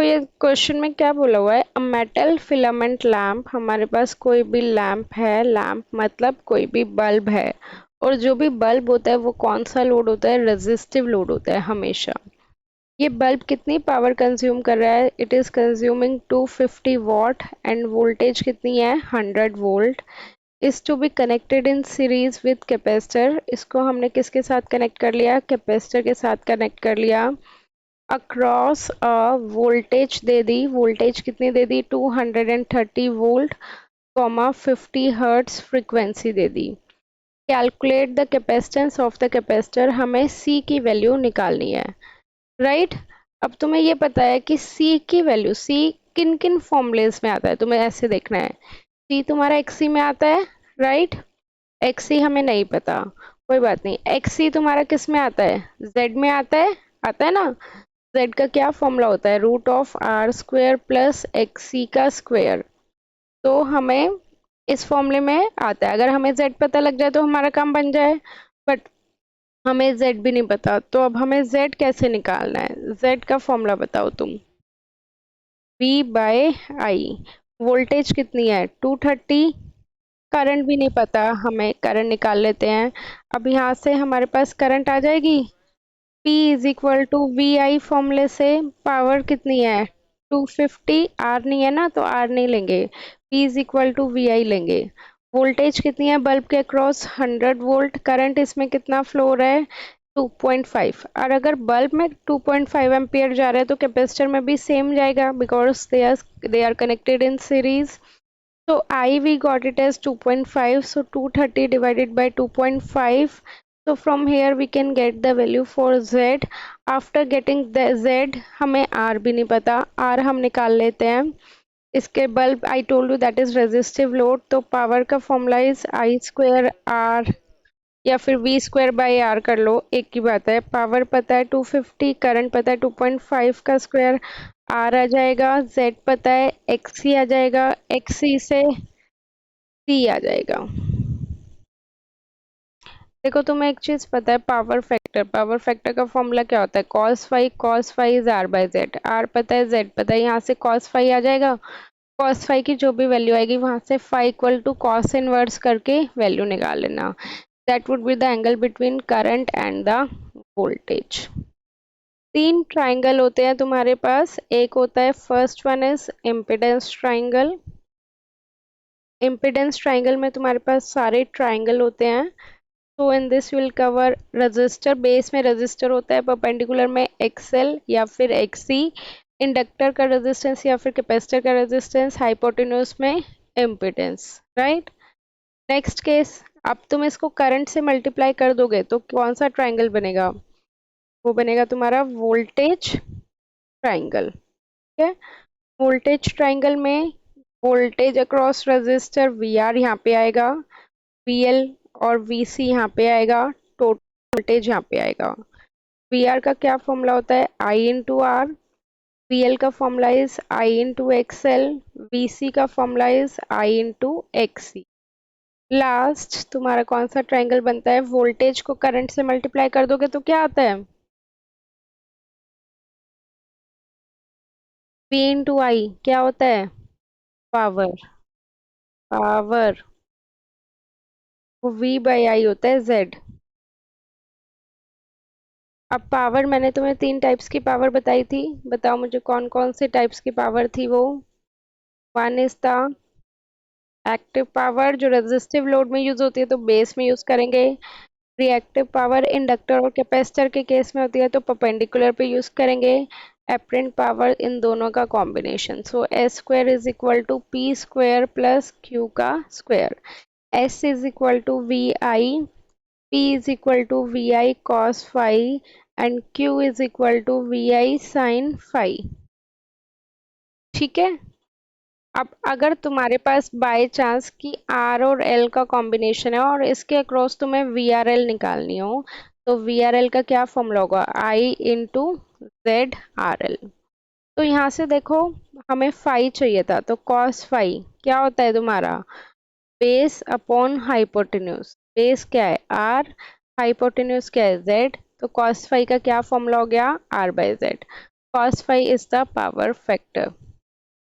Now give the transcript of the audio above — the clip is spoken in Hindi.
ये क्वेश्चन में क्या बोला हुआ है, अ मेटल फिलामेंट लैम्प, हमारे पास कोई भी लैम्प है, लैम्प मतलब कोई भी बल्ब है, और जो भी बल्ब होता है वो कौन सा लोड होता है, रेजिस्टिव लोड होता है हमेशा। ये बल्ब कितनी पावर कंज्यूम कर रहा है, it is consuming 250 watt and voltage कितनी है 100 volt, is to be connected in series with capacitor. इसको हमने किसके साथ कनेक्ट कर लिया, कैपेसिटर के साथ कनेक्ट कर लिया। अक्रॉस वोल्टेज दे दी, वोल्टेज कितनी दे दी 230 वोल्ट कॉमा 50 हर्ट्स फ्रीक्वेंसी दे दी। Calculate the capacitance of the capacitor, हमें सी की वैल्यू निकालनी है, राइट। अब तुम्हें ये पता है कि सी की वैल्यू, सी किन किन फॉर्मूलेस में आता है, तुम्हें ऐसे देखना है। सी तुम्हारा एक्सी में आता है, राइट। एक्सी हमें नहीं पता, कोई बात नहीं। एक्सी तुम्हारा किस में आता है, जेड में आता है ना। z का क्या फॉर्मूला होता है, root of R square plus XC का स्क्वेयर। तो हमें इस फॉर्मूले में आता है, अगर हमें z पता लग जाए तो हमारा काम बन जाए, बट हमें z भी नहीं पता, तो अब हमें z कैसे निकालना है, z का फॉर्मूला बताओ तुम। v बाय आई, वोल्टेज कितनी है 230, करंट भी नहीं पता हमें, करंट निकाल लेते हैं। अब यहाँ से हमारे पास करंट आ जाएगी, P is equal to V I फॉर्मूले से, पावर कितनी है 250, आर नहीं है ना तो आर नहीं लेंगे, P is equal to V I लेंगे। वोल्टेज कितनी है बल्ब के अक्रॉस 100 वोल्ट, करंट इसमें कितना फ्लो हो रहा है 2.5, और अगर बल्ब में 2.5 एम्पियर जा रहा है तो कैपेसिटर में भी सेम जाएगा, because they are connected in series. So I we got it as 2.5, so 230 divided by 2.5. So from here we can get the value for Z. After getting the Z, हमें R भी नहीं पता, R हम निकाल लेते हैं। इसके bulb I told you that is resistive load, तो पावर का formula is I square R या फिर V स्क्वायर बाई R कर लो, एक ही बात है। पावर पता है 250, करंट पता है 2.5 का स्क्वायर, R आ जाएगा, Z पता है, XC आ जाएगा, XC से C आ जाएगा। देखो तुम्हें एक चीज पता है, पावर फैक्टर, पावर फैक्टर का फॉर्मूला क्या होता है, cos phi is R by Z, R पता है जेड पता है, यहाँ से कॉस फाई आ जाएगा, कॉस फाई की जो भी वैल्यू आएगी वहां से phi equal to cos inverse करके वैल्यू निकाल लेना। That would be the angle between current and the voltage. तीन ट्राइंगल होते हैं तुम्हारे पास, एक होता है first one is impedance triangle. Impedance triangle में तुम्हारे पास सारे ट्राइंगल होते हैं। तो in this will cover resistor, base में रजिस्टर होता है, परपेंडिकुलर में एक्सएल या फिर एक्सी, इंडक्टर का रेजिस्टेंस या फिर कैपेसिटर का रेजिस्टेंस, हाइपोटेन्यूज में इम्पिडेंस, राइट। नेक्स्ट केस, अब तुम इसको करंट से मल्टीप्लाई कर दोगे तो कौन सा ट्राइंगल बनेगा, वो बनेगा तुम्हारा वोल्टेज ट्राइंगल, ठीक है। वोल्टेज ट्राइंगल में voltage across resistor V R यहाँ पे आएगा, वी एल और वी सी यहाँ पे आएगा, टोटल वोल्टेज यहाँ पे आएगा। वी आर का क्या फॉर्मूला होता है I into R, V L का formula is I into X L, V C का formula is I into X C. Last तुम्हारा कौन सा ट्राइंगल बनता है, वोल्टेज को करंट से मल्टीप्लाई कर दोगे तो क्या आता है, पी इंटू आई, क्या होता है पावर, पावर वो वी बाई आई होता है जेड। अब पावर मैंने तुम्हें तीन टाइप्स की पावर बताई थी, बताओ मुझे कौन कौन से टाइप्स की पावर थी वो। One is the active power, जो रेजिस्टिव लोड में यूज होती है तो बेस में यूज करेंगे। रिएक्टिव पावर इंडक्टर और कैपेसिटर के केस में होती है तो परपेंडिकुलर पे यूज करेंगे। एपरेंट पावर इन दोनों का combination, so S square is equal to P square plus Q का square. S is equal to V I, P is equal to VI cos phi and Q is equal to VI sin phi, ठीक है। अब अगर तुम्हारे पास बाय चांस की R और L का कॉम्बिनेशन है और इसके अक्रॉस तुम्हें VRL निकालनी हो, तो VRL का क्या फॉर्मूला होगा I into Z R L. तो यहाँ से देखो हमें फाई चाहिए था, तो cos फाई क्या होता है तुम्हारा बेस अपॉन हाइपोटेन्यूज, बेस क्या है आर, हाइपोटेन्यूज क्या है जेड, तो cos फाई का क्या फॉर्मूला हो गया R by Z. cos phi is the power factor.